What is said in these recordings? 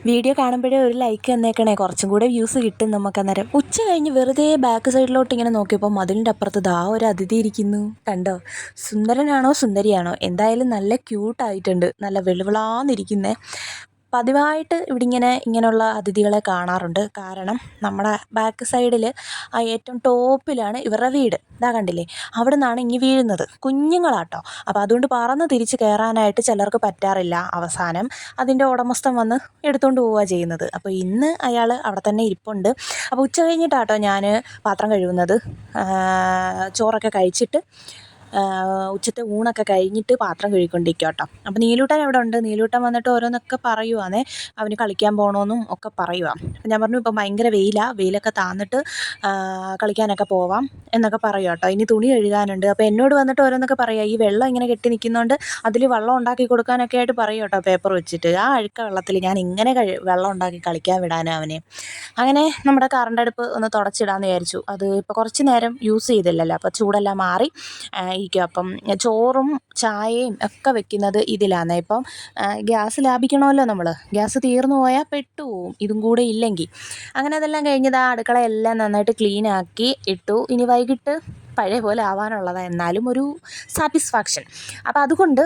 Video കാണുമ്പോഴേ ഒരു like തന്നേക്കണേ, കുറച്ചും കൂടെ വ്യൂസ് കിട്ടും നമുക്ക്. അന്നേരം ഉച്ച കഴിഞ്ഞ് വെറുതെ ബാക്ക് സൈഡിലോട്ട് ഇങ്ങനെ നോക്കിയപ്പോൾ മതിലിൻ്റെ അപ്പുറത്ത് ദാ ഒരു അതിഥി ഇരിക്കുന്നു. കണ്ടോ? സുന്ദരനാണോ സുന്ദരിയാണോ, എന്തായാലും നല്ല ക്യൂട്ടായിട്ടുണ്ട്, നല്ല വെളുവിളാന്നിരിക്കുന്നേ. പതിവായിട്ട് ഇങ്ങനെയുള്ള അതിഥികളെ കാണാറുണ്ട്. കാരണം നമ്മുടെ ബാക്ക് സൈഡിൽ ആ ഏറ്റവും ടോപ്പിലാണ് ഇവരുടെ വീട്. ഇതാ കണ്ടില്ലേ, അവിടെ നിന്നാണ് ഇങ്ങ് വീഴുന്നത്. കുഞ്ഞുങ്ങളാട്ടോ. അപ്പോൾ അതുകൊണ്ട് പറന്ന് തിരിച്ച് കയറാനായിട്ട് ചിലർക്ക് പറ്റാറില്ല. അവസാനം അതിൻ്റെ ഉടമസ്ഥൻ വന്ന് എടുത്തുകൊണ്ട് പോവുക ചെയ്യുന്നത്. അപ്പോൾ ഇന്ന് അയാൾ അവിടെ തന്നെ ഇരിപ്പുണ്ട്. അപ്പോൾ ഉച്ച കഴിഞ്ഞിട്ടാട്ടോ ഞാൻ പാത്രം കഴുകുന്നത്. ചോറൊക്കെ കഴിച്ചിട്ട് ഉച്ചത്തെ ഊണൊക്കെ കഴിഞ്ഞിട്ട് പാത്രം കഴുകിക്കൊണ്ടിരിക്കുക കേട്ടോ. അപ്പോൾ നീലൂട്ടൻ എവിടെ ഉണ്ട്? നീലൂട്ടൻ വന്നിട്ട് ഓരോന്നൊക്കെ പറയുവാണേ. അവന് കളിക്കാൻ പോകണമെന്നും ഒക്കെ പറയുക. അപ്പം ഞാൻ പറഞ്ഞു ഇപ്പം ഭയങ്കര വെയിലൊക്കെ താന്നിട്ട് കളിക്കാനൊക്കെ പോവാം എന്നൊക്കെ പറയുക കേട്ടോ. ഇനി തുണി കഴുകാനുണ്ട്. അപ്പോൾ എന്നോട് വന്നിട്ട് ഓരോന്നൊക്കെ പറയുക. ഈ വെള്ളം ഇങ്ങനെ കെട്ടി നിൽക്കുന്നതുകൊണ്ട് അതിൽ വെള്ളം ഉണ്ടാക്കി കൊടുക്കാനൊക്കെ ആയിട്ട് പറയും കേട്ടോ, പേപ്പർ വെച്ചിട്ട്. ആ അഴുക്ക വെള്ളത്തിൽ ഞാൻ ഇങ്ങനെ വെള്ളം ഉണ്ടാക്കി കളിക്കാൻ വിടാനും അവനെ. അങ്ങനെ നമ്മുടെ കറണ്ട് അടുപ്പ് ഒന്ന് തുടച്ചിടാമെന്ന് വിചാരിച്ചു. അത് ഇപ്പോൾ കുറച്ച് നേരം യൂസ് ചെയ്തില്ലല്ലോ, അപ്പോൾ ചൂടെല്ലാം മാറി ഇരിക്കും. അപ്പം ചോറും ചായയും ഒക്കെ വെക്കുന്നത് ഇതിലാണ്. ഇപ്പം ഗ്യാസ് ലാഭിക്കണമല്ലോ നമ്മൾ. ഗ്യാസ് തീർന്നു പോയാൽ പെട്ടുപോകും, ഇതും കൂടെ ഇല്ലെങ്കിൽ. അങ്ങനെ അതെല്ലാം കഴിഞ്ഞത് ആ അടുക്കളയെല്ലാം നന്നായിട്ട് ക്ലീനാക്കി ഇട്ടു. ഇനി വൈകിട്ട് പഴയ പോലെ ആവാനുള്ളതാണ്, എന്നാലും ഒരു സാറ്റിസ്ഫാക്ഷൻ. അപ്പോൾ അതുകൊണ്ട്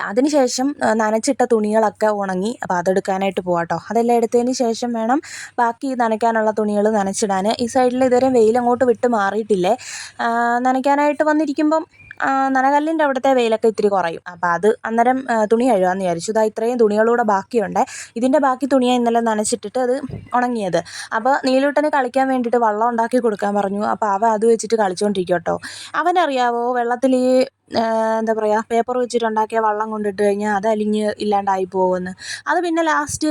അതിനുശേഷം നനച്ചിട്ട തുണികളൊക്കെ ഉണങ്ങി. അപ്പോൾ അതെടുക്കാനായിട്ട് പോവാം കേട്ടോ. അതെല്ലാം എടുത്തതിന് ശേഷം വേണം ബാക്കി നനയ്ക്കാനുള്ള തുണികൾ നനച്ചിടാൻ. ഈ സൈഡിൽ ഇതുവരെ വെയിലങ്ങോട്ട് വിട്ട് മാറിയിട്ടില്ലേ. നനയ്ക്കാനായിട്ട് വന്നിരിക്കുമ്പം നനകല്ലിൻ്റെ അവിടുത്തെ വെയിലൊക്കെ ഇത്തിരി കുറയും. അപ്പോൾ അത് അന്നേരം തുണി കഴുകാമെന്ന് വിചാരിച്ചു. ഇതാ ഇത്രയും തുണികളൂടെ ബാക്കിയുണ്ട്. ഇതിൻ്റെ ബാക്കി തുണിയാണ് ഇന്നലെ നനച്ചിട്ടിട്ട് അത് ഉണങ്ങിയത്. അപ്പോൾ നീലൂട്ടന് കളിക്കാൻ വേണ്ടിയിട്ട് വെള്ളം ഉണ്ടാക്കി കൊടുക്കാൻ പറഞ്ഞു. അപ്പോൾ അവൻ അത് വെച്ചിട്ട് കളിച്ചുകൊണ്ടിരിക്കും കേട്ടോ. അവനറിയാവോ, വെള്ളത്തിൽ എന്താ പറയുക, പേപ്പർ വെച്ചിട്ടുണ്ടാക്കിയ വെള്ളം കൊണ്ടിട്ട് കഴിഞ്ഞാൽ അത് അലിഞ്ഞ് ഇല്ലാണ്ടായി പോകുമെന്ന്. അത് പിന്നെ ലാസ്റ്റ്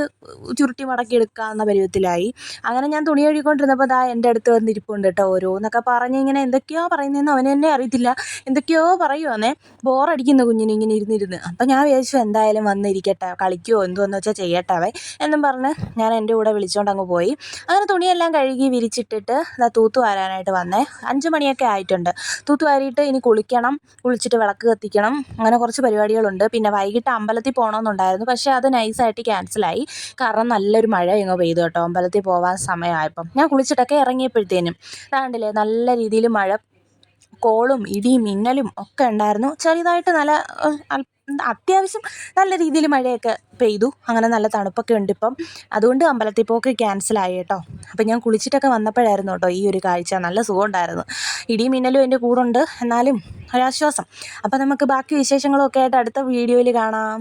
ചുരുട്ടി മടക്കി എടുക്കാവുന്ന പരുവത്തിലായി. അങ്ങനെ ഞാൻ തുണി കഴുകിക്കൊണ്ടിരുന്നപ്പോൾ ദാ എൻ്റെ അടുത്ത് വന്നിരിപ്പുണ്ട് കേട്ടോ. ഓരോന്നൊക്കെ പറഞ്ഞ് ഇങ്ങനെ എന്തൊക്കെയോ പറയുന്നതെന്ന് അവന് തന്നെ അറിയത്തില്ല. എന്തൊക്കെയോ പറയുവാന്നേ. ബോറടിക്കുന്നു കുഞ്ഞിന് ഇങ്ങനെ ഇരുന്നിരുന്ന്. അപ്പം ഞാൻ വിചാരിച്ചു എന്തായാലും വന്നിരിക്കട്ടെ, കളിക്കുമോ എന്തോന്ന് വെച്ചാൽ ചെയ്യട്ടെ അവൻ എന്നും പറഞ്ഞ് ഞാൻ എൻ്റെ കൂടെ വിളിച്ചുകൊണ്ട് അങ്ങ് പോയി. അങ്ങനെ തുണിയെല്ലാം കഴുകി വിരിച്ചിട്ടിട്ട് തൂത്തു വാരാനായിട്ട് വന്നേ. 5 മണിയൊക്കെ ആയിട്ടുണ്ട്. തൂത്തു വാരിയിട്ട് ഇനി കുളിച്ചിട്ട് വിളക്ക് കത്തിക്കണം. അങ്ങനെ കുറച്ച് പരിപാടികളുണ്ട്. പിന്നെ വൈകിട്ട് അമ്പലത്തിൽ പോകണമെന്നുണ്ടായിരുന്നു, പക്ഷേ അത് നൈസായിട്ട് ക്യാൻസലായി. കാരണം നല്ലൊരു മഴ ഇങ്ങ് പെയ്തു കേട്ടോ. അമ്പലത്തിൽ പോകാൻ സമയമായപ്പം ഞാൻ കുളിച്ചിട്ടൊക്കെ ഇറങ്ങിയപ്പോഴത്തേനും കണ്ടില്ലേ, നല്ല രീതിയിൽ മഴ, കോളും ഇടിയും മിന്നലും ഒക്കെ ഉണ്ടായിരുന്നു. ചെറിയതായിട്ട് അത്യാവശ്യം നല്ല രീതിയിൽ മഴയൊക്കെ പെയ്തു. അങ്ങനെ നല്ല തണുപ്പൊക്കെ ഉണ്ട് ഇപ്പം. അതുകൊണ്ട് അമ്പലത്തിൽ പോക്ക് ക്യാൻസലായി കേട്ടോ. അപ്പം ഞാൻ കുളിച്ചിട്ടൊക്കെ വന്നപ്പോഴായിരുന്നു കേട്ടോ ഈ ഒരു കാഴ്ച. നല്ല സുഖമുണ്ടായിരുന്നു. ഇടിയും മിന്നലും എൻ്റെ കൂടെ ഉണ്ട്, എന്നാലും ഒരാശ്വാസം. അപ്പം നമുക്ക് ബാക്കി വിശേഷങ്ങളൊക്കെ ആയിട്ട് അടുത്ത വീഡിയോയിൽ കാണാം.